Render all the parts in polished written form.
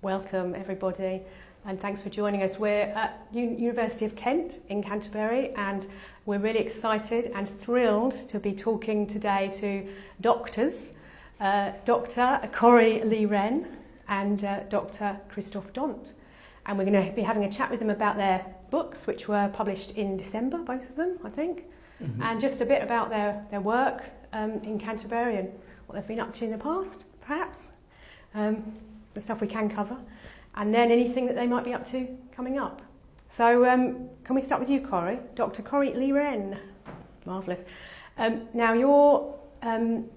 Welcome everybody, and thanks for joining us. We're at University of Kent in Canterbury, and we're really excited and thrilled to be talking today to doctors, Dr. Coreyleewrenn and Dr. Kristof Dhont. And we're going to be having a chat with them about their books, which were published in December, both of them, I think, and just a bit about their work in Canterbury and what they've been up to in the past, perhaps, the stuff we can cover, and then anything that they might be up to coming up. So can we start with you, Corey? Dr. Coreyleewrenn. Marvellous. Now you're hang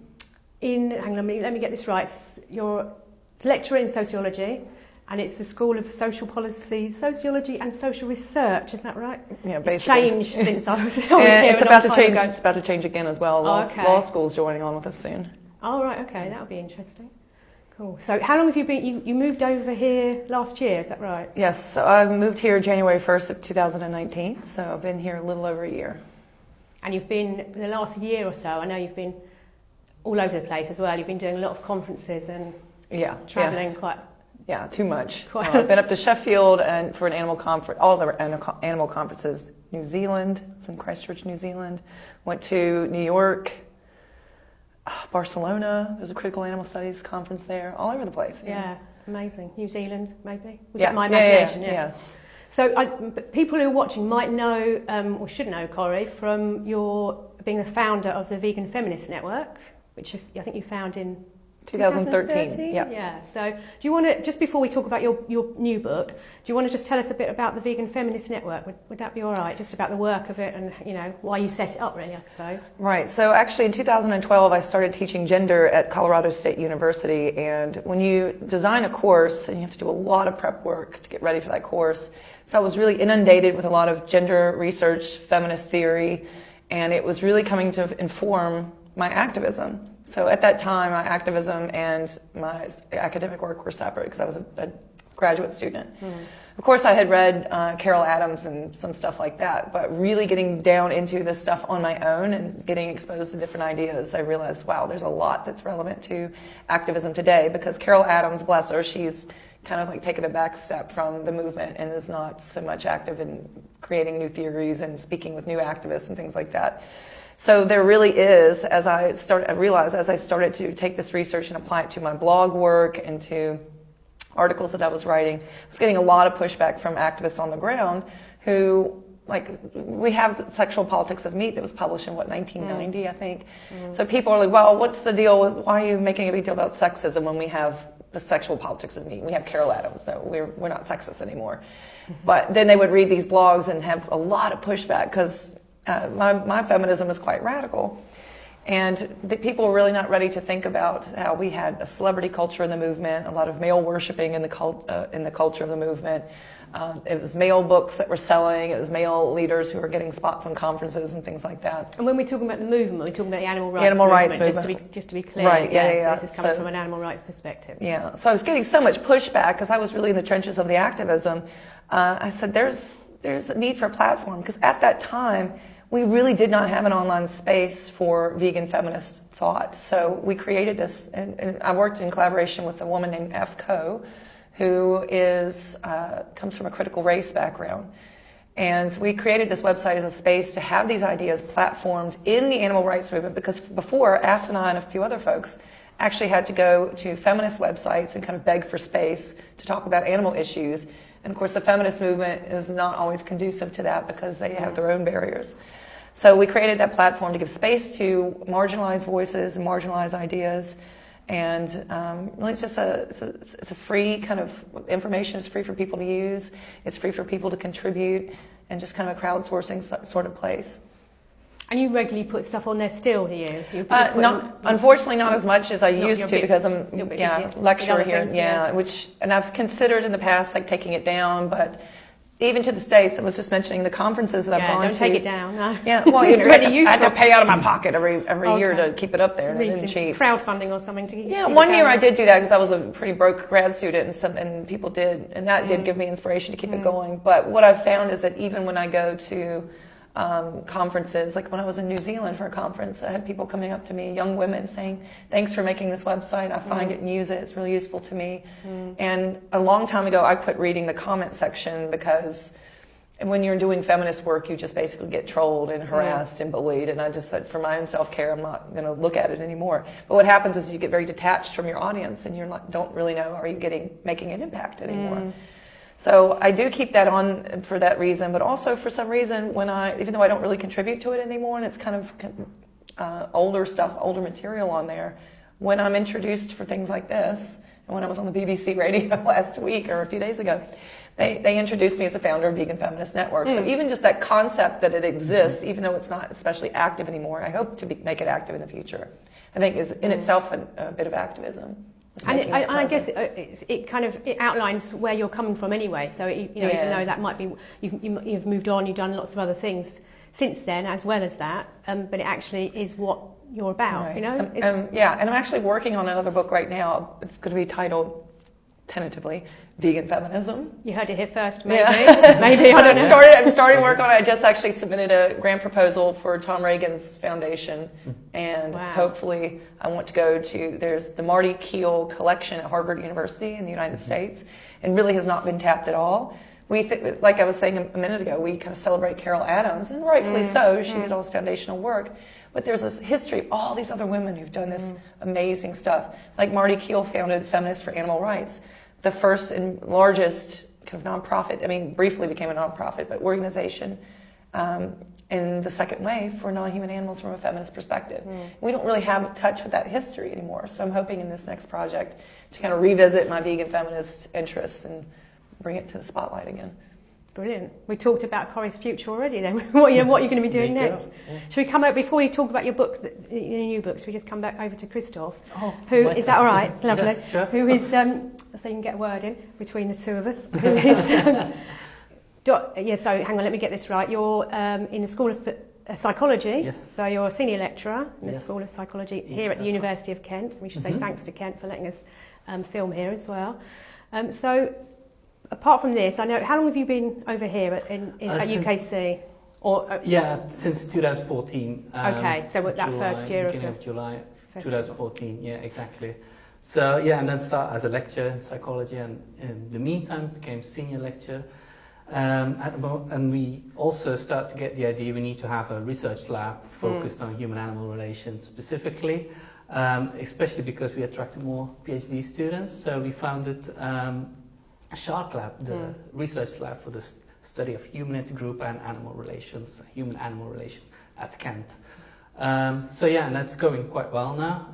on, let me get this right. You're a lecturer in sociology, and it's the School of Social Policy, Sociology and Social Research, is that right? Yeah, basically. It's changed since I was here. It's about to change. It's about to change again as well. Law school's joining on with us soon. Oh, right, okay, that'll be interesting. Cool. So how long have you been, you moved over here last year, is that right? Yes, so I moved here January 1st of 2019, so I've been here a little over a year. And you've been, the last year or so, I know you've been all over the place as well. You've been doing a lot of conferences and travelling quite... Yeah, too much. I've been up to Sheffield and for an animal conference, all the animal conferences. New Zealand, I was in Christchurch, New Zealand. Went to New York, Barcelona. There's a critical animal studies conference there. All over the place. Yeah, amazing. New Zealand, maybe? Was that my imagination? Yeah. So people who are watching might know, or should know, Corey, from your being the founder of the Vegan Feminist Network, which I think you found in 2013. Yeah. So do you want to, just before we talk about your new book, do you want to just tell us a bit about the Vegan Feminist Network? Would that be all right? Just about the work of it and, why you set it up, really, I suppose. Right. So actually in 2012, I started teaching gender at Colorado State University. And when you design a course, and you have to do a lot of prep work to get ready for that course, so I was really inundated with a lot of gender research, feminist theory, and it was really coming to inform my activism. So at that time, my activism and my academic work were separate because I was a graduate student. Of course, I had read Carol Adams and some stuff like that, but really getting down into this stuff on my own and getting exposed to different ideas, I realized, wow, there's a lot that's relevant to activism today, because Carol Adams, bless her, she's kind of like taken a back step from the movement and is not so much active in creating new theories and speaking with new activists and things like that. So there really is, I realized as I started to take this research and apply it to my blog work and to articles that I was writing, I was getting a lot of pushback from activists on the ground who, we have Sexual Politics of Meat that was published in, 1990, I think. So people are like, well, what's the deal with, why are you making a big deal about sexism when we have the Sexual Politics of Meat? We have Carol Adams, so we're not sexist anymore. But then they would read these blogs and have a lot of pushback because my feminism is quite radical, and the people were really not ready to think about how we had a celebrity culture in the movement, a lot of male worshiping in the culture of the movement. It was male books that were selling. It was male leaders who were getting spots on conferences and things like that. And when we're talking about the movement, we're talking about the animal rights movement. Just to be clear, right? Yeah. So this is coming from an animal rights perspective. Yeah. So I was getting so much pushback because I was really in the trenches of the activism. I said, there's a need for a platform, because at that time, we really did not have an online space for vegan feminist thought. So we created this, and I worked in collaboration with a woman named F. Coe, who comes from a critical race background. And we created this website as a space to have these ideas platformed in the animal rights movement, because before, Af and I and a few other folks actually had to go to feminist websites and kind of beg for space to talk about animal issues. And of course, the feminist movement is not always conducive to that because they have their own barriers. So we created that platform to give space to marginalized voices and marginalized ideas. And really it's just it's a free kind of information. It's free for people to use. It's free for people to contribute, and just kind of a crowdsourcing sort of place. And you regularly put stuff on there still, do you? Unfortunately, not as much as I used to, because I'm lecturer here. And I've considered in the past taking it down, but even to this day, so I was just mentioning the conferences that I've gone to. Don't take it down. No. Yeah, well, I had to pay out of my pocket every year to keep it up there, and it didn't cheap. Crowdfunding or something to keep it one year I did do that because I was a pretty broke grad student, and people did, and that did give me inspiration to keep it going. But what I've found is that even when I go to conferences. Like when I was in New Zealand for a conference, I had people coming up to me, young women, saying, "Thanks for making this website. I find it and use it. It's really useful to me." And a long time ago, I quit reading the comment section because when you're doing feminist work, you just basically get trolled and harassed and bullied. And I just said, for my own self-care, I'm not going to look at it anymore. But what happens is you get very detached from your audience, and you don't really know, are you making an impact anymore? So I do keep that on for that reason, but also for some reason even though I don't really contribute to it anymore, and it's kind of older stuff, older material on there, when I'm introduced for things like this, and when I was on the BBC radio last week or a few days ago, they introduced me as the founder of Vegan Feminist Network. So even just that concept that it exists, even though it's not especially active anymore, I hope to make it active in the future. I think is in itself a bit of activism. And I guess it outlines where you're coming from anyway. So even though that might be you've moved on, you've done lots of other things since then as well as that, but it actually is what you're about. Right. You know. And I'm actually working on another book right now. It's going to be titled, tentatively, Vegan Feminism. You heard it here first, maybe. Maybe. So I'm starting work on it. I just actually submitted a grant proposal for Tom Reagan's foundation, and hopefully I want to go to, there's the Marty Keel collection at Harvard University in the United States, and really has not been tapped at all. Like I was saying a minute ago, we kind of celebrate Carol Adams, and rightfully so. She did all this foundational work. But there's this history of all these other women who've done this amazing stuff. Like Marty Keel founded Feminists for Animal Rights, the first and largest kind of nonprofit, briefly became a nonprofit, but organization in the second wave for non-human animals from a feminist perspective. We don't really have touch with that history anymore. So I'm hoping in this next project to kind of revisit my vegan feminist interests and bring it to the spotlight again. Brilliant. We talked about Corey's future already then. what you're going to be doing next. Yeah. Should we come over, before you talk about your book, your new books, should we just come back over to Kristof? Who is that all right? Lovely. Yes, sure. Who is, so you can get a word in between the two of us. Who is, so hang on, let me get this right. You're in the School of Psychology. Yes. So you're a senior lecturer in the School of Psychology here at the University of Kent. We should say thanks to Kent for letting us film here as well. So apart from this, I know, how long have you been over here at UKC? Since 2014. Okay, so that July, first year beginning of July 2014. Yeah, exactly. So and then start as a lecturer in psychology, and in the meantime became senior lecturer. And we also start to get the idea we need to have a research lab focused on human-animal relations specifically, especially because we attracted more PhD students. So we founded Shark Lab, the research lab for the study of human intergroup and animal relations, human-animal relations at Kent. And that's going quite well now,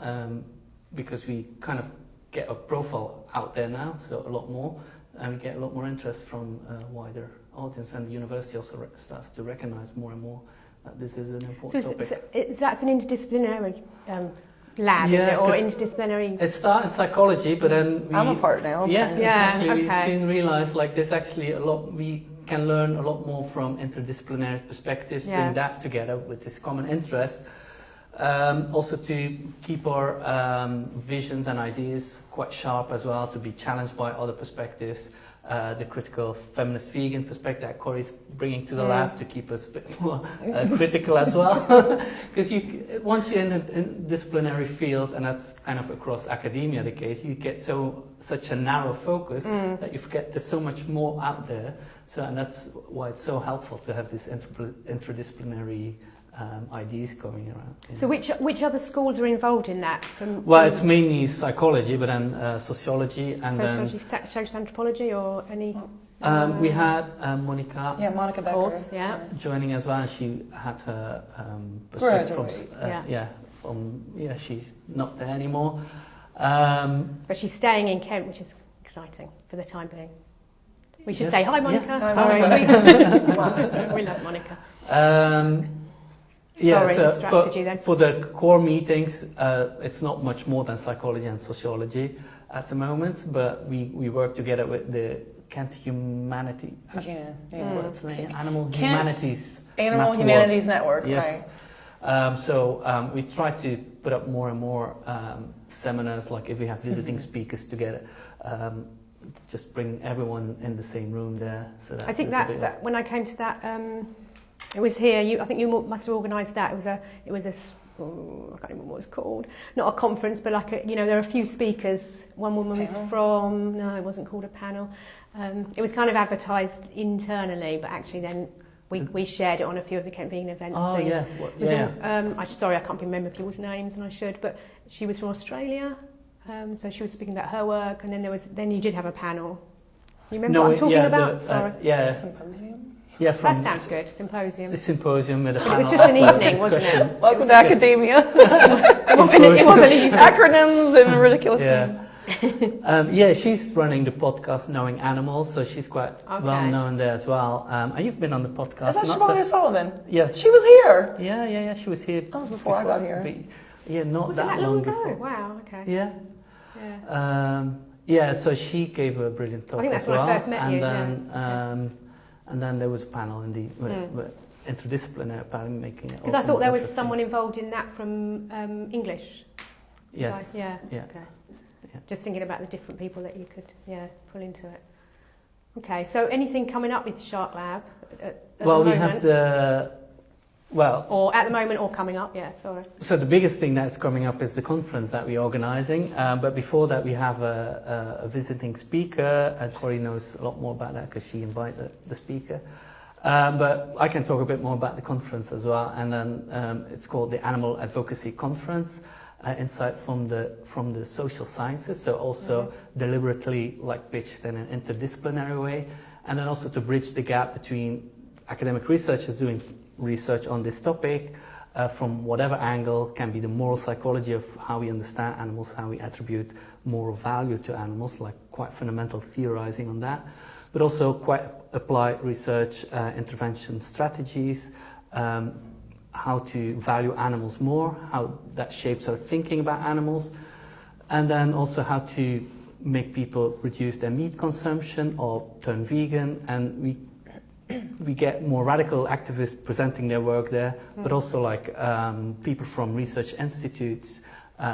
because we kind of get a profile out there now, so a lot more, and we get a lot more interest from a wider audience, and the university also starts to recognize more and more that this is an important topic. So that's an interdisciplinary lab, is it, or interdisciplinary? It started in psychology, but then I'm a part now. Exactly. Okay. We soon realized there's actually a lot we can learn a lot more from interdisciplinary perspectives, bring that together with this common interest. Also to keep our visions and ideas quite sharp as well, to be challenged by other perspectives. The critical feminist vegan perspective that Corey's bringing to the lab to keep us a bit more critical as well. Because once you're in a disciplinary field, and that's kind of across academia the case, you get such a narrow focus that you forget there's so much more out there. And that's why it's so helpful to have this interdisciplinary ideas going around. So which other schools are involved in that? It's mainly psychology, but then sociology and sociology, social anthropology, or any? We had Monica. Yeah, Monica Becker. Joining as well. She had her perspective from she's not there anymore. But she's staying in Kent, which is exciting for the time being. We should say hi, Monica. Yeah. Sorry, Monica. we love Monica. Sorry, you then. For the core meetings, it's not much more than psychology and sociology at the moment, but we work together with the Kent Humanity. What's the name? Animal Humanities Network. Yes. Right. We try to put up more and more seminars, like if we have visiting speakers together, just bring everyone in the same room there. So that I think that when I came to that It was here. I think you must have organised that. It was a I can't remember what it was called. Not a conference, but like there are a few speakers. One woman was from. No, it wasn't called a panel. It was kind of advertised internally, but actually then we shared it on a few of the Kent Vegan events. Oh things. yeah. Sorry, I can't remember people's names, and I should. But she was from Australia, so she was speaking about her work, and then you did have a panel. You remember what I'm talking about? Sorry. Symposium. Yeah, that sounds good. Symposium. The symposium with a panel. It was just an evening, wasn't it? Welcome to academia. It wasn't even Acronyms and ridiculous things. Yeah, she's running the podcast Knowing Animals, so she's quite well known there as well. And you've been on the podcast. Is that Siobhan O'Sullivan? Yes. She was here. Yeah, she was here. That was before I got here. Not that long before. Wow, okay. Yeah. So she gave a brilliant talk. I think that's when I first met you. And then there was a panel interdisciplinary panel making it. Because I thought there was someone involved in that from English. Yes. Okay. Yeah. Just thinking about the different people that you could pull into it. Okay. So anything coming up with Shark Lab at the moment? We have or at the moment or coming up. Yeah. Sorry. So the biggest thing that's coming up is the conference that we're organising. But before that, we have a visiting speaker. Corey knows a lot more about that because she invited the speaker. But I can talk a bit more about the conference as well. And then it's called the Animal Advocacy Conference, insight from the social sciences. So also deliberately pitched in an interdisciplinary way, and then also to bridge the gap between academic researchers doing research on this topic from whatever angle, can be the moral psychology of how we understand animals, how we attribute moral value to animals, like quite fundamental theorizing on that, but also quite applied research, intervention strategies, how to value animals more, how that shapes our thinking about animals, and then also how to make people reduce their meat consumption or turn vegan. And we get more radical activists presenting their work there, but also people from research institutes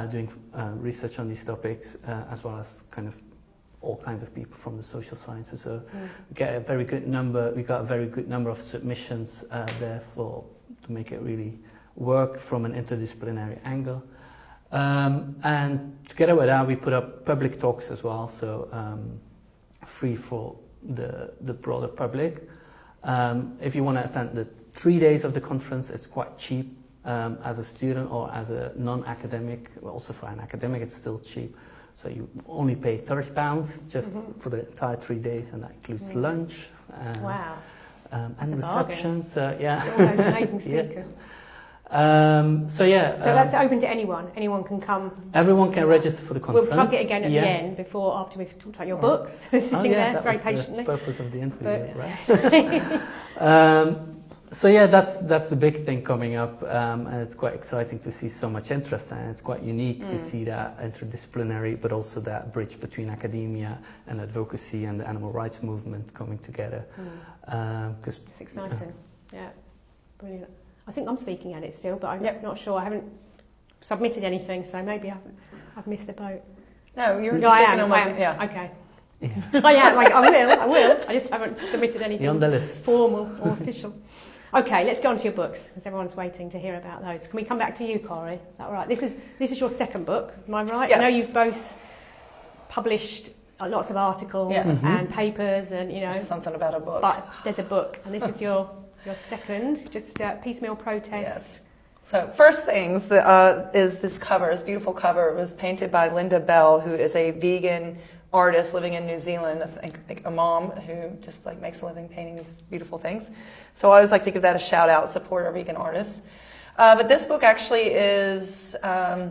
doing research on these topics, as well as kind of all kinds of people from the social sciences. So we got a very good number of submissions there to make it really work from an interdisciplinary angle. And together with that, we put up public talks as well, so free for the broader public. If you want to attend the 3 days of the conference, it's quite cheap as a student or as a non-academic. Well, also for an academic, it's still cheap. So you only pay £30 just for the entire 3 days, and that includes lunch. Wow. And receptions. So all those amazing speakers. So that's open to anyone. Anyone can come. Everyone can register for the conference. We'll plug it again at the end after we've talked about your books, sitting there very patiently. The purpose of the interview, right? That's the big thing coming up, and it's quite exciting to see so much interest, and it's quite unique to see that interdisciplinary, but also that bridge between academia and advocacy and the animal rights movement coming together. It's exciting. Brilliant. I think I'm speaking at it still, but I'm not sure. I haven't submitted anything, so maybe I've missed the boat. No, you're. I am. Yeah. Okay. Yeah. I will. I just haven't submitted anything. You're on the list. Formal or official. Okay, let's go on to your books, because everyone's waiting to hear about those. Can we come back to you, Corey? Is that all right? This is your second book, am I right? Yes. I know you've both published lots of articles and papers, and There's something about a book. But there's a book, and this is your second, just Piecemeal Protest. Yes. So first things is this cover, this beautiful cover. It was painted by Linda Bell, who is a vegan artist living in New Zealand. I think a mom who just makes a living painting these beautiful things. So I always like to give that a shout out, support our vegan artists. But this book actually is, I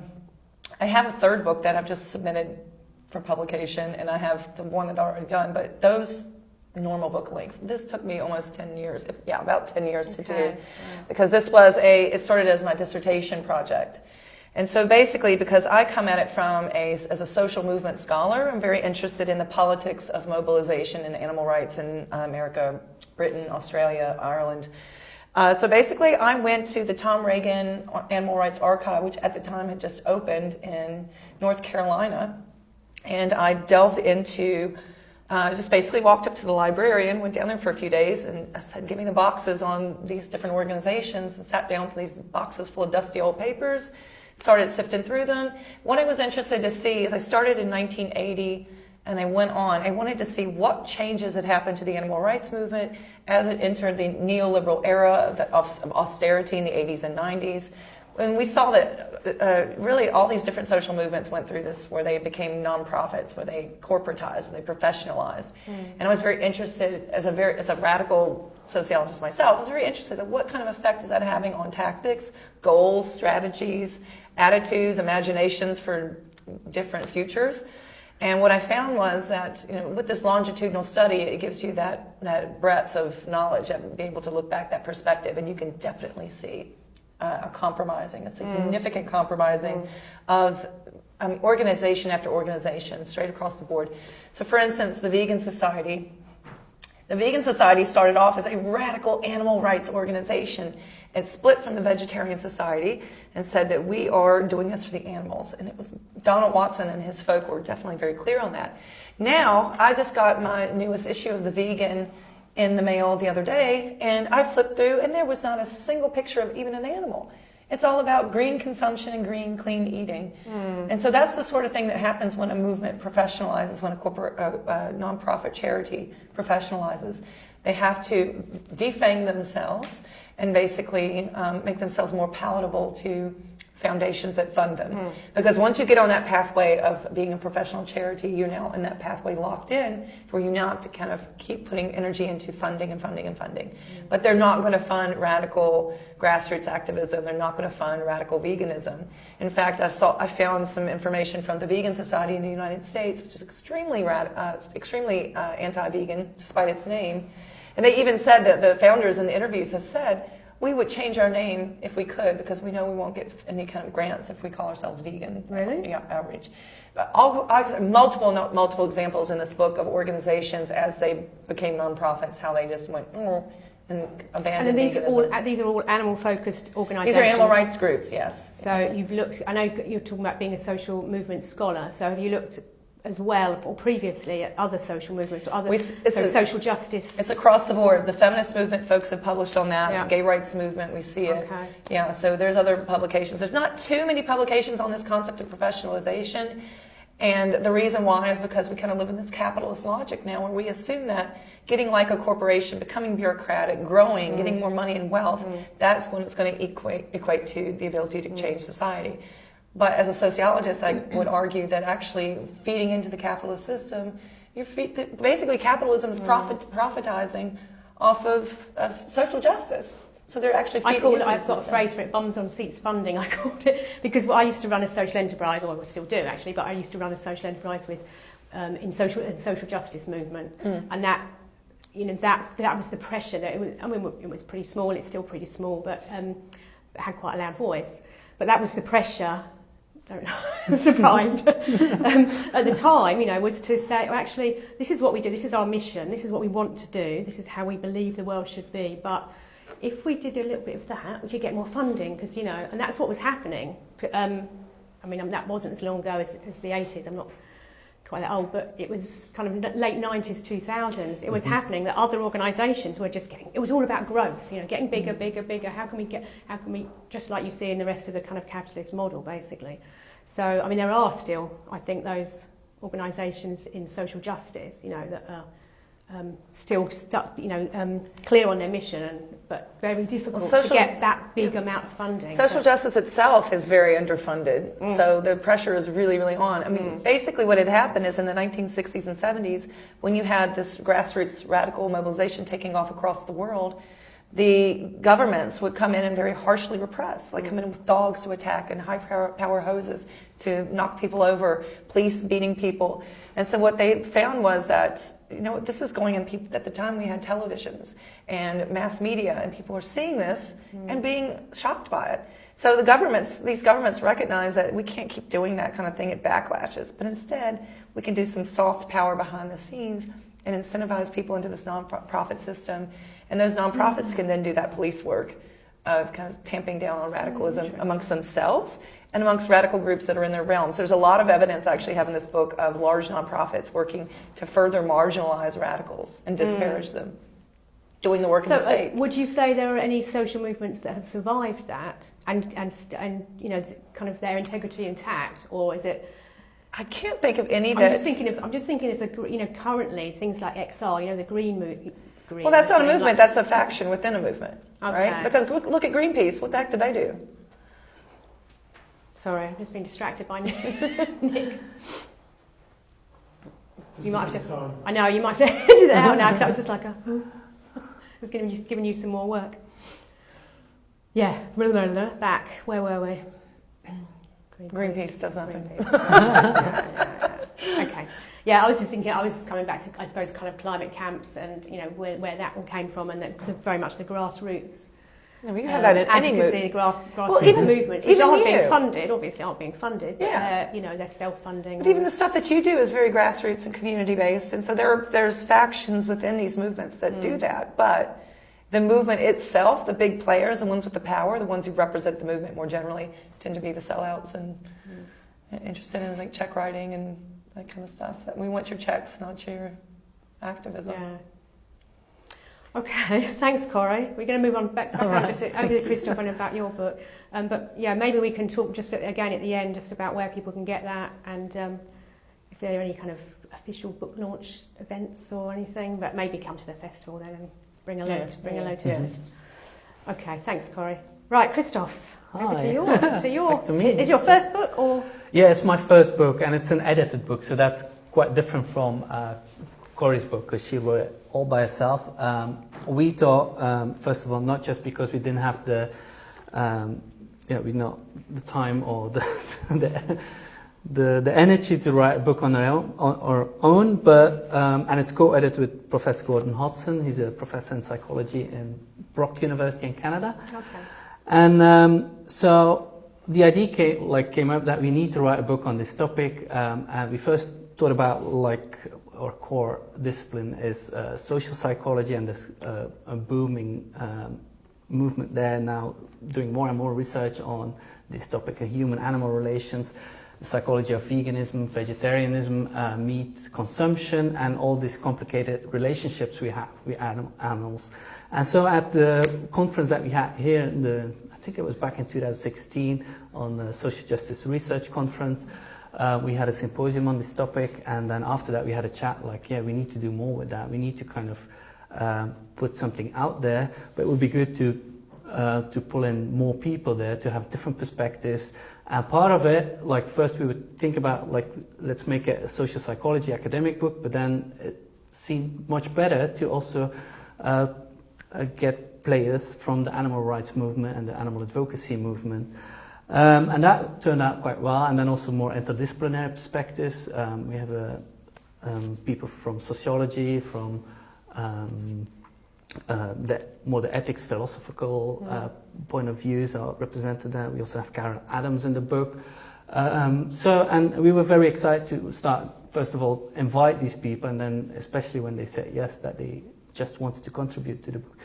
have a third book that I've just submitted for publication, and I have the one that I've already done, but those normal book length. This took me almost 10 years, about 10 years to do, because this was it started as my dissertation project. And so basically, because I come at it as a social movement scholar, I'm very interested in the politics of mobilization and animal rights in America, Britain, Australia, Ireland. So basically, I went to the Tom Reagan Animal Rights Archive, which at the time had just opened in North Carolina, and I delved into just basically walked up to the librarian, went down there for a few days, and I said, give me the boxes on these different organizations, and sat down with these boxes full of dusty old papers, started sifting through them. What I was interested to see is I started in 1980, and I went on. I wanted to see what changes had happened to the animal rights movement as it entered the neoliberal era of austerity in the 80s and 90s. And we saw that really all these different social movements went through this, where they became nonprofits, where they corporatized, where they professionalized. And I was very interested, as a radical sociologist myself, I was very interested in what kind of effect is that having on tactics, goals, strategies, attitudes, imaginations for different futures. And what I found was that, with this longitudinal study, it gives you that breadth of knowledge, and be able to look back that perspective, and you can definitely see a significant compromising of organization after organization, straight across the board. So, for instance, the Vegan Society started off as a radical animal rights organization. It split from the Vegetarian Society and said that we are doing this for the animals. And it was Donald Watson and his folk were definitely very clear on that. Now, I just got my newest issue of The Vegan in the mail the other day, and I flipped through, and there was not a single picture of even an animal. It's all about green consumption and green, clean eating. And so that's the sort of thing that happens when a movement professionalizes, when a corporate, nonprofit charity professionalizes. They have to defang themselves and basically make themselves more palatable to foundations that fund them. Because once you get on that pathway of being a professional charity, you're now in that pathway locked in, where you now have to kind of keep putting energy into funding and funding and funding. But they're not going to fund radical grassroots activism. They're not going to fund radical veganism. In fact, I found some information from the Vegan Society in the United States, which is extremely anti-vegan, despite its name. And they even said that the founders in the interviews have said, we would change our name if we could, because we know we won't get any kind of grants if we call ourselves vegan. Really? Yeah, outreach. But multiple examples in this book of organizations as they became nonprofits, how they just went and abandoned and veganism. these are all animal-focused organisations. These are animal rights groups, yes. So you've looked. I know you're talking about being a social movement scholar. So have you looked as well, or previously, at other social movements, or other social justice? It's across the board. The feminist movement folks have published on that. Yeah. The gay rights movement, we see it. Okay. Yeah, so there's other publications. There's not too many publications on this concept of professionalization. And the reason why is because we kind of live in this capitalist logic now, where we assume that getting like a corporation, becoming bureaucratic, growing, getting more money and wealth, that's when it's going to equate to the ability to change society. But as a sociologist, I would argue that actually feeding into the capitalist system, basically capitalism is profitizing off of social justice. So they're actually feeding into the system. I've got a phrase for it, bums on seats funding, I called it, because I used to run a social enterprise, or I still do actually, but I used to run a social enterprise with in social justice movement, and that was the pressure that it was pretty small. It's still pretty small, but it had quite a loud voice. But that was the pressure. Don't know, I'm surprised. At the time, was to say, well, actually, this is what we do, this is our mission, this is what we want to do, this is how we believe the world should be. But if we did a little bit of that, we could get more funding, because, and that's what was happening. That wasn't as long ago as the 80s, I'm not quite that old, but it was kind of late 90s, 2000s. It was happening that other organisations were just it was all about growth, getting bigger, bigger. How can we, just like you see in the rest of the kind of capitalist model, basically. So, there are still, I think, those organisations in social justice, that are still stuck, clear on their mission, but very difficult to get that big amount of funding. Social justice itself is very underfunded, so the pressure is really, really on. Basically what had happened is in the 1960s and 70s, when you had this grassroots radical mobilization taking off across the world, the governments would come in and very harshly repress, like come in with dogs to attack and high-power hoses to knock people over, police beating people. And so what they found was that, this is going in people, at the time we had televisions and mass media, and people are seeing this and being shocked by it. So these governments recognize that we can't keep doing that kind of thing, it backlashes, but instead we can do some soft power behind the scenes and incentivize people into this nonprofit system. And those nonprofits can then do that police work of kind of tamping down on radicalism amongst themselves, and amongst radical groups that are in their realms. There's a lot of evidence, I actually have in this book, of large nonprofits working to further marginalize radicals and disparage them, doing the work in the state. Would you say there are any social movements that have survived that and you know, kind of their integrity intact, or is it? I can't think of any that. I'm just thinking of the, you know, currently things like XR, you know, the Green movement. Well, that's not a movement. That's a faction within a movement, okay. right? Because look at Greenpeace. What the heck did they do? Sorry, I've just been distracted by Nick. You might have to. I know you might have to edit it out now because I was just like, I was giving you some more work. Yeah, back. Where were we? Greenpeace does nothing. Okay. Yeah, I was just coming back to, I suppose, kind of climate camps and, you know, where that all came from, and very much the grassroots. We have that in any movement. Grassroots movements, which aren't being funded, obviously aren't being funded, but you know, they're self-funding. But even the stuff that you do is very grassroots and community-based, and so there's factions within these movements that do that, but the movement itself, the big players, the ones with the power, the ones who represent the movement more generally, tend to be the sellouts and interested in like check writing and that kind of stuff. We want your checks, not your activism. Yeah. Okay, thanks, Corey. We're going to move on back over to Kristof and about your book. But yeah, maybe we can talk just again at the end just about where people can get that, and if there are any kind of official book launch events or anything. But maybe come to the festival then and bring a load to it. Okay, thanks, Corey. Right, Kristof, over to your Back to me. Is your first book or? Yeah, it's my first book, and it's an edited book, so that's quite different from Corey's book, because she wrote it all by herself. We thought, first of all, not just because we didn't have the time or the energy to write a book on our own, but and it's co-edited with Professor Gordon Hodson. He's a professor in psychology in Brock University in Canada. Okay. And so the idea came up that we need to write a book on this topic, and we first thought about our core discipline is social psychology, and there's a booming movement there now doing more and more research on this topic of human-animal relations, the psychology of veganism, vegetarianism, meat consumption, and all these complicated relationships we have with animals. And so at the conference that we had here, I think it was back in 2016, on the Social Justice Research Conference, we had a symposium on this topic, and then after that we had a chat we need to do more with that. We need to kind of put something out there, but it would be good to pull in more people there, to have different perspectives. And part of it, first we would think about, let's make it a social psychology academic book, but then it seemed much better to also get players from the animal rights movement and the animal advocacy movement. And that turned out quite well, and then also more interdisciplinary perspectives. We have people from sociology, from the ethics, philosophical point of views are represented there. We also have Karen Adams in the book. And we were very excited to start, first of all, invite these people, and then especially when they said yes, that they just wanted to contribute to the book.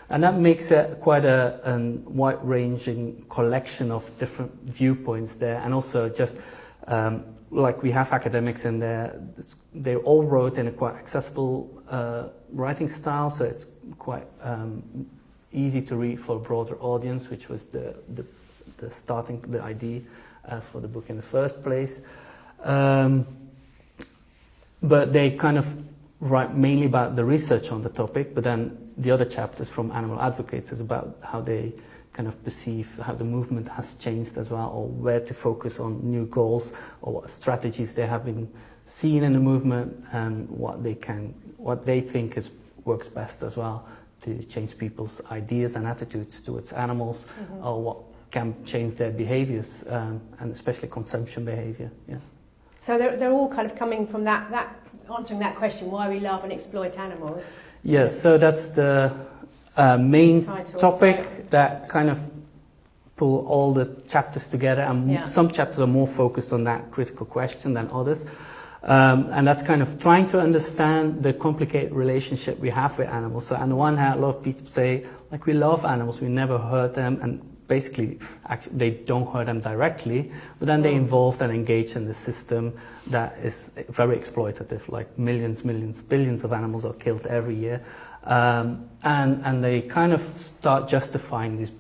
And that makes it quite a wide-ranging collection of different viewpoints there, and also just we have academics in there. They all wrote in a quite accessible writing style, so it's quite easy to read for a broader audience, which was the idea for the book in the first place. But they kind of write mainly about the research on the topic, but then the other chapters from animal advocates is about how they kind of perceive how the movement has changed as well, or where to focus on new goals, or what strategies they have been seen in the movement, and what they think works best as well to change people's ideas and attitudes towards animals, or what can change their behaviors, and especially consumption behavior. Yeah. So they're all kind of coming from that answering that question, why we love and exploit animals. Yes, so that's the main topic that kind of pull all the chapters together, and some chapters are more focused on that critical question than others. And that's kind of trying to understand the complicated relationship we have with animals. So on the one hand, a lot of people say, we love animals, we never hurt them, basically, they don't hurt them directly, but then they involved and engaged in the system that is very exploitative, like millions, billions of animals are killed every year. And they kind of start justifying these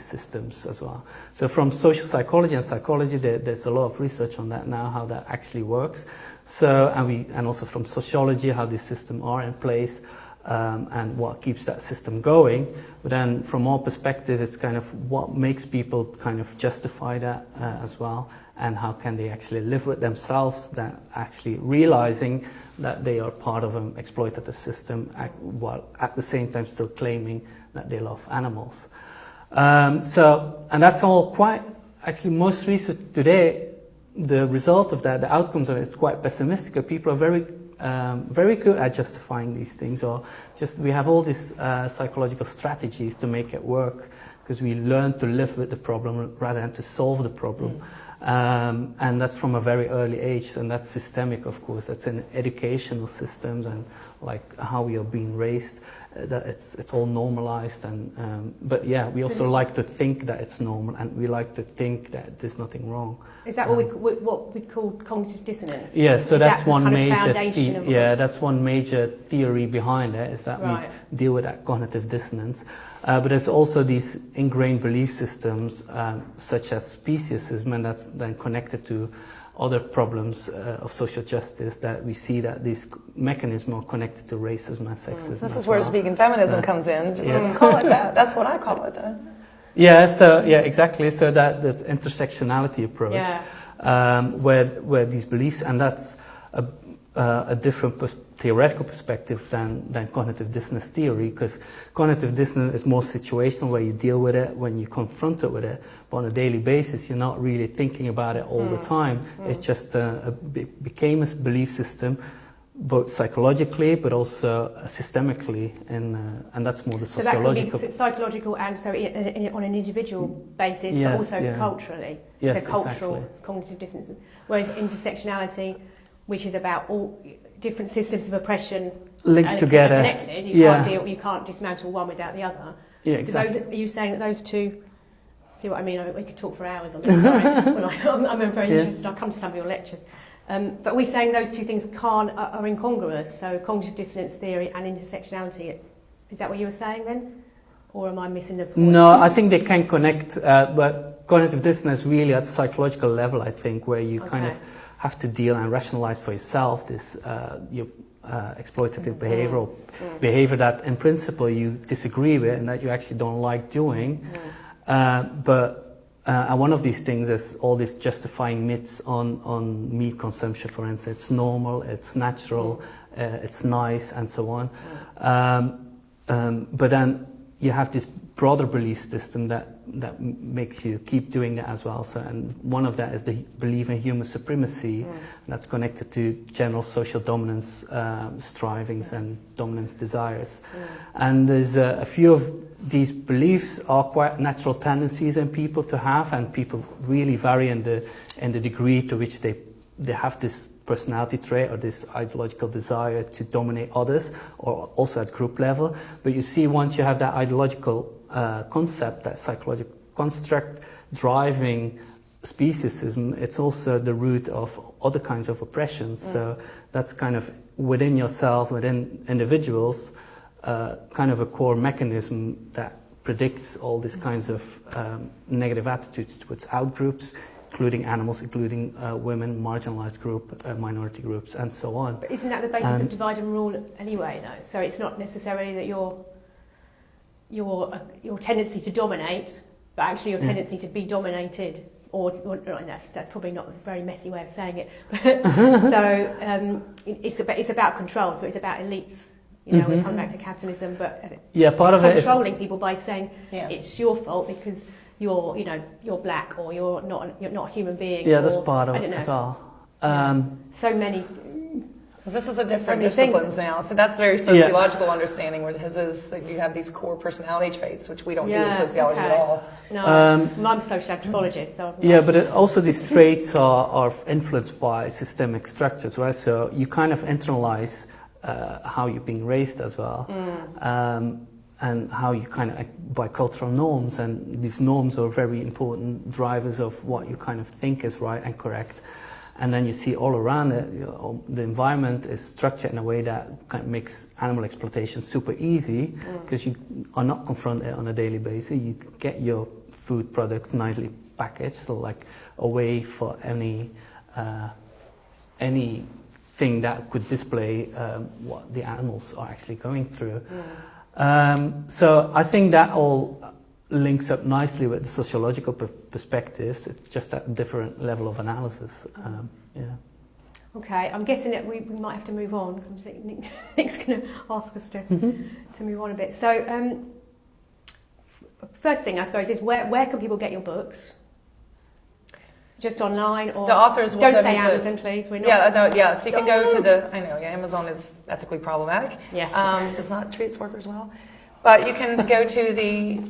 systems as well. So from social psychology and psychology, there's a lot of research on that now, how that actually works. So, and also from sociology, how these systems are in place, and what keeps that system going. But then from our perspective, it's kind of what makes people kind of justify that as well, and how can they actually live with themselves, that actually realizing that they are part of an exploitative system, while at the same time still claiming that they love animals. And that's all quite, actually most research today, the result of that, the outcomes of it is quite pessimistic. People are very good at justifying these things, or just we have all these psychological strategies to make it work, because we learn to live with the problem rather than to solve the problem. And that's from a very early age, and that's systemic, of course. That's in educational systems and like how we are being raised. That it's all normalized, and but yeah, we also like to think that it's normal, and we like to think that there's nothing wrong. Is that what we call cognitive dissonance? Yeah, so that's one major. That's one major theory behind it, is that we deal with that cognitive dissonance. But there's also these ingrained belief systems, such as speciesism, and that's then connected to other problems of social justice, that we see that these mechanisms are connected to racism and sexism. This is where vegan feminism comes in. Just doesn't call it that. That's what I call it, though. Yeah. So exactly. So that intersectionality approach, where these beliefs, and that's a different theoretical perspective than cognitive dissonance theory, because cognitive dissonance is more situational, where you deal with it when you confront it with it, but on a daily basis you're not really thinking about it all the time. It just became a belief system, both psychologically but also systemically, and that's more the sociological. So that can be psychological, and so on an individual basis, yes, but also culturally. Yes, so cultural exactly. Cognitive dissonance, whereas intersectionality, which is about all different systems of oppression linked together, connected. You can't dismantle one without the other. Yeah, exactly. Are you saying that those two? See what I mean? We could talk for hours on this. Sorry. I'm very interested. I'll come to some of your lectures. But we're saying those two things are incongruous. So cognitive dissonance theory and intersectionality. Is that what you were saying then, or am I missing the point? No, I think they can connect. But cognitive dissonance really at the psychological level, I think, where you kind of have to deal and rationalize for yourself this exploitative behavior that in principle you disagree with and that you actually don't like doing. But one of these things is all these justifying myths on meat consumption, for instance. It's normal, it's natural, it's nice, and so on. But then you have this broader belief system that makes you keep doing that as well. So, and one of that is the belief in human supremacy. That's connected to general social dominance strivings and dominance desires. And there's a few of these beliefs are quite natural tendencies in people to have, and people really vary in the degree to which they have this personality trait or this ideological desire to dominate others, or also at group level. But you see, once you have that ideological concept, that psychological construct driving speciesism, it's also the root of other kinds of oppression. So that's kind of within yourself, within individuals, kind of a core mechanism that predicts all these kinds of negative attitudes towards outgroups, including animals, including women, marginalized group, minority groups, and so on. But isn't that the basis of divide and rule anyway, though? So it's not necessarily that your tendency to dominate, but actually your tendency to be dominated, or that's probably not a very messy way of saying it. So it's about control. So it's about elites. You know, we come back to capitalism, but part of it is controlling people by saying it's your fault because you're black, or you're not a human being. Yeah, that's part of it as well. So many. This is a different disciplines now, so that's very sociological understanding. Where his is that you have these core personality traits, which we don't do in sociology at all. No, I'm a social anthropologist, so but also these traits are influenced by systemic structures, right? So you kind of internalize how you're being raised as well. and how you kind of, by cultural norms, and these norms are very important drivers of what you kind of think is right and correct. And then you see all around it, the environment is structured in a way that kind of makes animal exploitation super easy, because you are not confronted on a daily basis. You get your food products nicely packaged, so like a way for anything that could display what the animals are actually going through. So I think that all links up nicely with the sociological perspectives. It's just a different level of analysis. Okay, I'm guessing that we might have to move on. I'm just thinking Nick's going to ask us to move on a bit. So first thing, I suppose, is where can people get your books? Just online, or the authors will don't say Amazon, please. We're not. So you can go to the. I know, Amazon is ethically problematic. Yes, does not treat its workers well. But you can go to the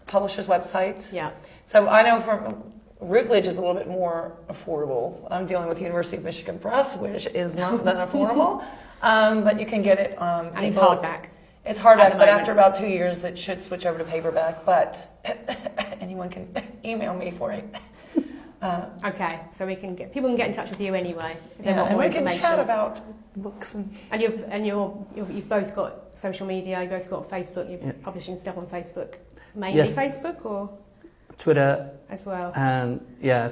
publisher's website. Yeah. So I know from Routledge is a little bit more affordable. I'm dealing with University of Michigan Press, which is not that affordable. But you can get it and it's ebook. hardback. It's hardback, but after about 2 years, it should switch over to paperback. But anyone can email me for it. Okay, so people can get in touch with you anyway. If they want and more we can information. chat about books and you've both got social media. You've both got Facebook. You're publishing stuff on Facebook, mainly Facebook or Twitter as well. And you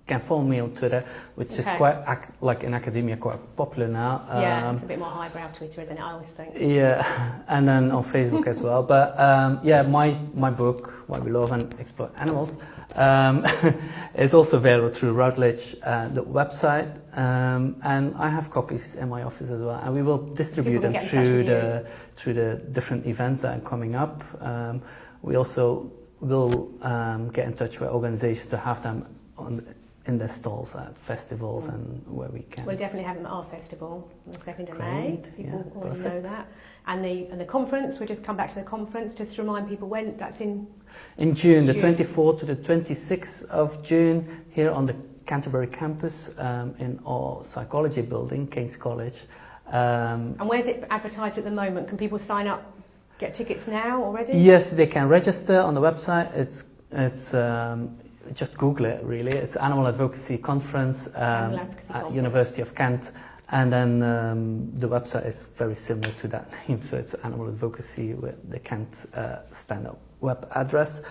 can follow me on Twitter, which is quite like in academia quite popular now. It's a bit more highbrow Twitter, isn't it? I always think. Yeah, and then on Facebook as well. But my book, Why We Love and Exploit Animals, is also available through Routledge, the website, and I have copies in my office as well. And we will distribute them through the different events that are coming up. We also will get in touch with organizations to have them in their stalls at festivals and where we can. We'll definitely have them at our festival on the 2nd of May. People already know that. And the conference, we'll just come back to the conference, just to remind people when that's in June, the 24th to the 26th of June, here on the Canterbury campus in our psychology building, King's College. And where's it advertised at the moment? Can people sign up, get tickets now already? Yes, they can register on the website. It's just Google it, really. It's Animal Advocacy Conference at University of Kent. And then the website is very similar to that name. So it's Animal Advocacy with the Kent stand-up web address.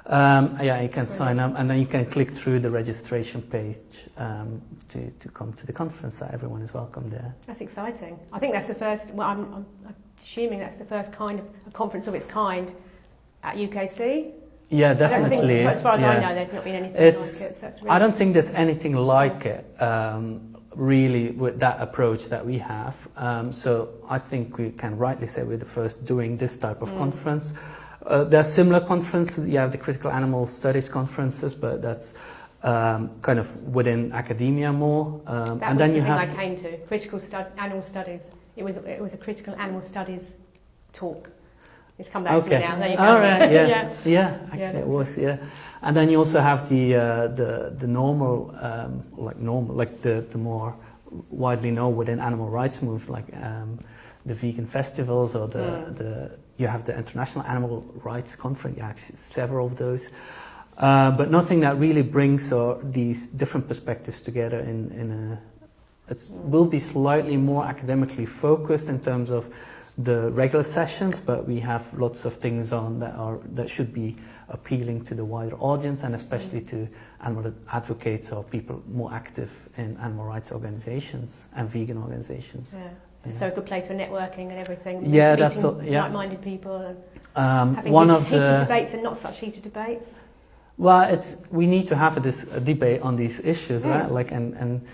You can sign up, and then you can click through the registration page to come to the conference. So everyone is welcome there. That's exciting. I think that's the first, I'm assuming that's the first kind of a conference of its kind at UKC. Yeah, definitely. I don't think, as far as I know, there's not been anything like it. So that's really I don't think there's anything like it, really, with that approach that we have. So I think we can rightly say we're the first doing this type of conference. There are similar conferences. You have the critical animal studies conferences, but that's kind of within academia more. That was the thing I came to, critical animal studies. It was a critical animal studies talk. It's come back to me now. There you go. All right, actually it was, And then you also have the normal, the more widely known within animal rights moves, like the vegan festivals, or you have the International Animal Rights Conference. Yeah, actually several of those, but nothing that really brings these different perspectives together it will be slightly more academically focused in terms of the regular sessions, but we have lots of things on that should be appealing to the wider audience, and especially to animal advocates or people more active in animal rights organizations and vegan organizations. Yeah. So a good place for networking and everything. Yeah, that's all. Yeah. Like-minded people and having heated debates and not such heated debates. Well, we need to have a debate on these issues, right? Like and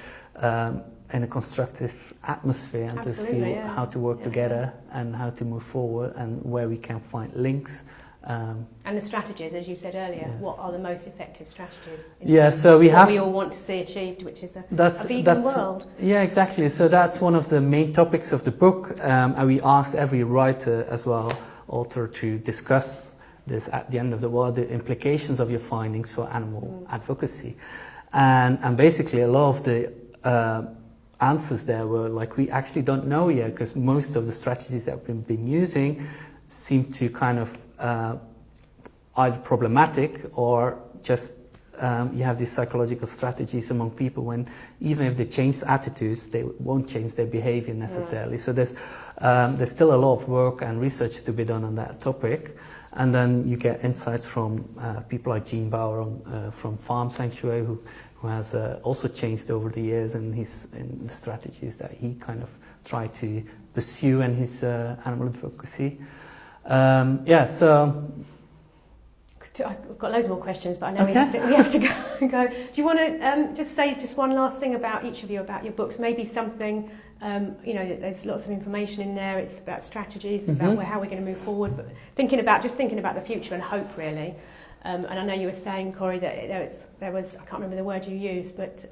in a constructive atmosphere, and Absolutely, to see how to work together and how to move forward, and where we can find links. And the strategies, as you said earlier, what are the most effective strategies? So we we all want to see achieved, which is a vegan world. Yeah, exactly. So that's one of the main topics of the book, and we asked every writer as well, author, to discuss this at the end of the implications of your findings for animal advocacy, and basically a lot of the answers there were like, we actually don't know yet, because most of the strategies that we've been using seem to kind of either problematic or just you have these psychological strategies among people when even if they change attitudes, they won't change their behavior necessarily. So there's still a lot of work and research to be done on that topic. And then you get insights from people like Gene Bauer from Farm Sanctuary, who has also changed over the years in the strategies that he kind of tried to pursue in his animal advocacy. So I've got loads more questions, but I know we have to go. Do you want to just say just one last thing about each of you, about your books? Maybe something, there's lots of information in there. It's about strategies, about how we're going to move forward, but thinking about the future and hope, really. And I know you were saying, Corey, that there was, I can't remember the word you used, but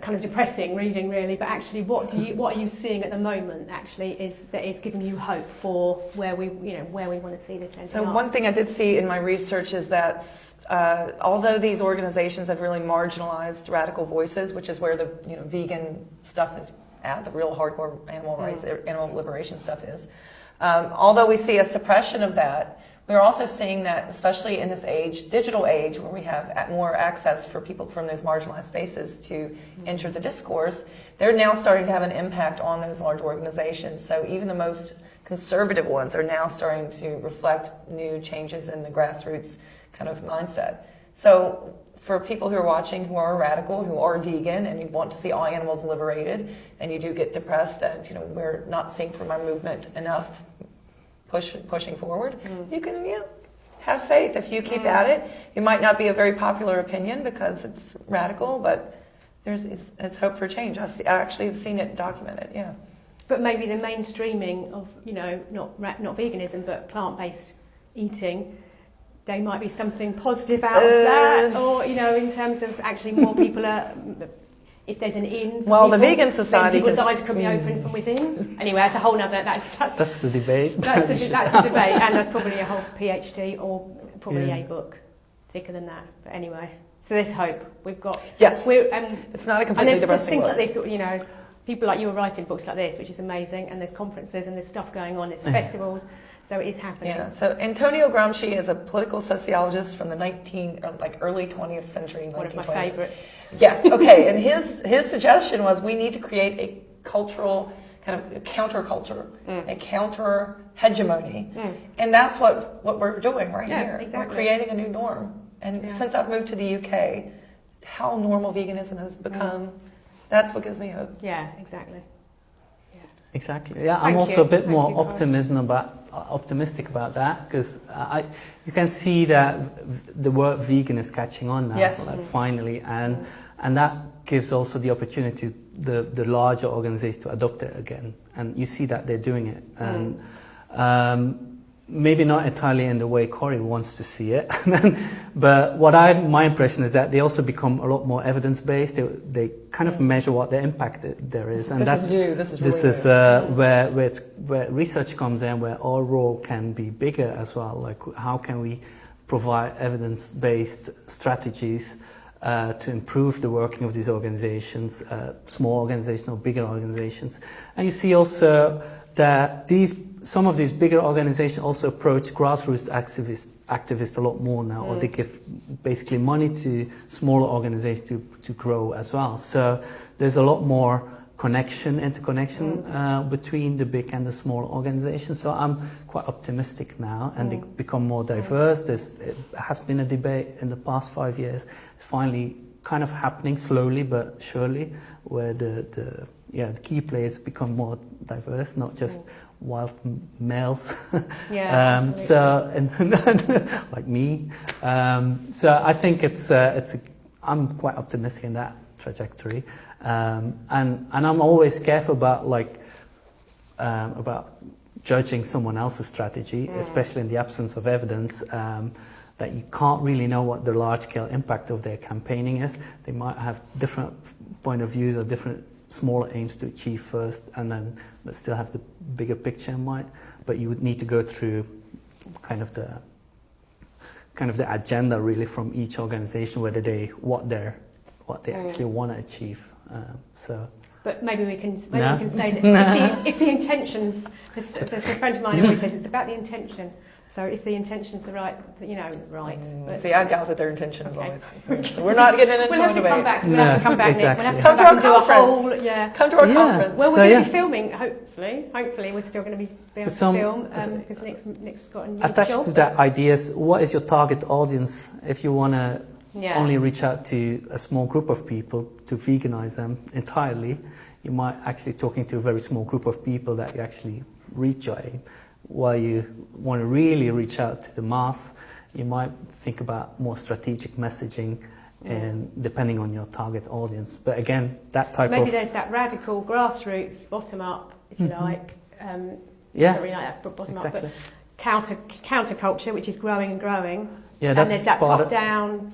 kind of depressing reading, really. But actually, what are you seeing at the moment? Actually, is giving you hope for where we want to see this ending. So one thing I did see in my research is that although these organizations have really marginalized radical voices, which is where the vegan stuff is at, the real hardcore animal rights, animal liberation stuff is. Although we see a suppression of that, we're also seeing that, especially in this age, digital age, where we have more access for people from those marginalized spaces to enter the discourse, they're now starting to have an impact on those large organizations. So even the most conservative ones are now starting to reflect new changes in the grassroots kind of mindset. So for people who are watching who are radical, who are vegan, and you want to see all animals liberated, and you do get depressed that we're not seeing from our movement enough pushing forward, you can have faith. If you keep at it, it might not be a very popular opinion because it's radical, but it's hope for change. I actually have seen it documented. But maybe the mainstreaming of not veganism but plant-based eating, there might be something positive out of that, or in terms of actually more people are. If there's an in, well, people, the Vegan Society, people's eyes can be open from within. Anyway, that's a whole nother. That's the debate. That's the debate, and that's probably a whole PhD or probably a book thicker than that. But anyway, so there's hope. We've got it's not a completely depressing book. And there's things like this, people like you are writing books like this, which is amazing. And there's conferences and there's stuff going on. There's festivals. So it is happening. Yeah. So Antonio Gramsci is a political sociologist from the early 20th century. One of my favourites. Yes. Okay. And his suggestion was we need to create a cultural kind of a counterculture, a counter hegemony, and that's what we're doing here. Exactly. We're creating a new norm. And since I've moved to the UK, how normal veganism has become, that's what gives me hope. Yeah. Exactly. Exactly. Yeah, I'm also a bit more optimistic about that because you can see that the word vegan is catching on now, finally, and that gives also the opportunity to the larger organizations to adopt it again, and you see that they're doing it, and maybe not entirely in the way Corey wants to see it, but my impression is that they also become a lot more evidence-based. They kind of measure what the impact there is, and this is where research comes in, where our role can be bigger as well. Like how can we provide evidence-based strategies to improve the working of these organizations, small organizations or bigger organizations, and you see also that some of these bigger organizations also approach grassroots activists a lot more now, or they give basically money to smaller organizations to grow as well. So there's a lot more interconnection between the big and the small organizations. So I'm quite optimistic now, and they become more diverse. It has been a debate in the past 5 years. It's finally kind of happening slowly but surely, where the key players become more diverse, not just wild males. So like me. So I think I'm quite optimistic in that trajectory, and I'm always careful about judging someone else's strategy, especially in the absence of evidence. That you can't really know what the large-scale impact of their campaigning is. They might have different point of views or different smaller aims to achieve first, and then but still have the bigger picture in mind. But you would need to go through kind of the agenda really from each organization, what they actually want to achieve. But maybe we can say that if the intentions, as a friend of mine always says, it's about the intention. So if the intention's the right, right. But, see, I doubt that their intention is always. So we're not getting into we'll have to come back. We'll have to come back, exactly. Nick. We'll have to come to our conference. Come to our conference. Well, we're going to be filming, hopefully. Hopefully, we're still going to be able to film because Nick's got a new attached job. to that ideas, what is your target audience if you want to only reach out to a small group of people to veganize them entirely? You might actually talking to a very small group of people that you actually reach your aim. While you want to really reach out to the mass, you might think about more strategic messaging and depending on your target audience. But again, that type maybe there's that radical grassroots, bottom up, if you like. Not really like that, but bottom up, but counterculture, which is growing and growing. Yeah, and there's that top down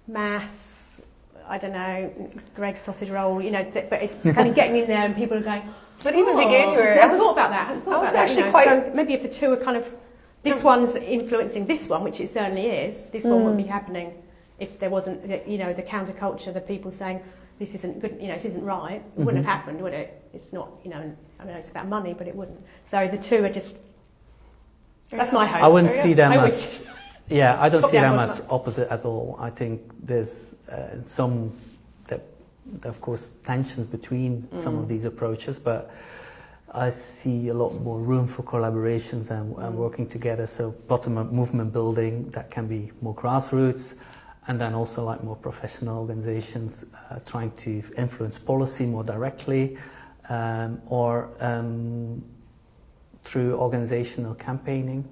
mass. I don't know, Greg's sausage roll. But it's kind of getting in there, and people are going. But even Veganuary, I hadn't thought about that. I was actually quite. So maybe if the two are kind of, this one's influencing this one, which it certainly is. This one wouldn't be happening if there wasn't, the counterculture, the people saying this isn't good, it isn't right. It wouldn't have happened, would it? It's not, I know it's about money, but it wouldn't. So the two are just. That's my hope. I wouldn't see them as. I don't see them as bottom opposite at all. I think there's some. Of course, tensions between some of these approaches, but I see a lot more room for collaborations and working together. So bottom-up movement building that can be more grassroots, and then also like more professional organizations trying to influence policy more directly, or through organizational campaigning.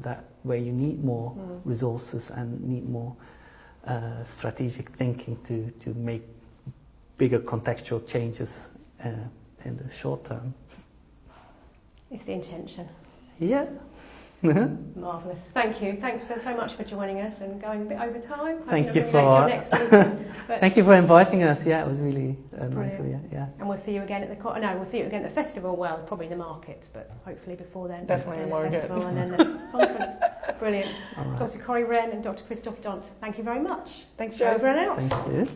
That where you need more resources and need more strategic thinking to make bigger contextual changes in the short term. It's the intention. Yeah. Marvellous. Thank you. Thanks so much for joining us and going a bit over time. Thank you Thank you for inviting us. Yeah, it was really nice of you. Yeah. And we'll see you again at we'll see you again at the festival. Well, probably the market, but hopefully before then. Definitely more the festival and then the conference. Brilliant. Right. Dr. Wrenn and Dr. Kristof Dhont. Thank you very much. Thanks, Jo. Over and out. Thank you.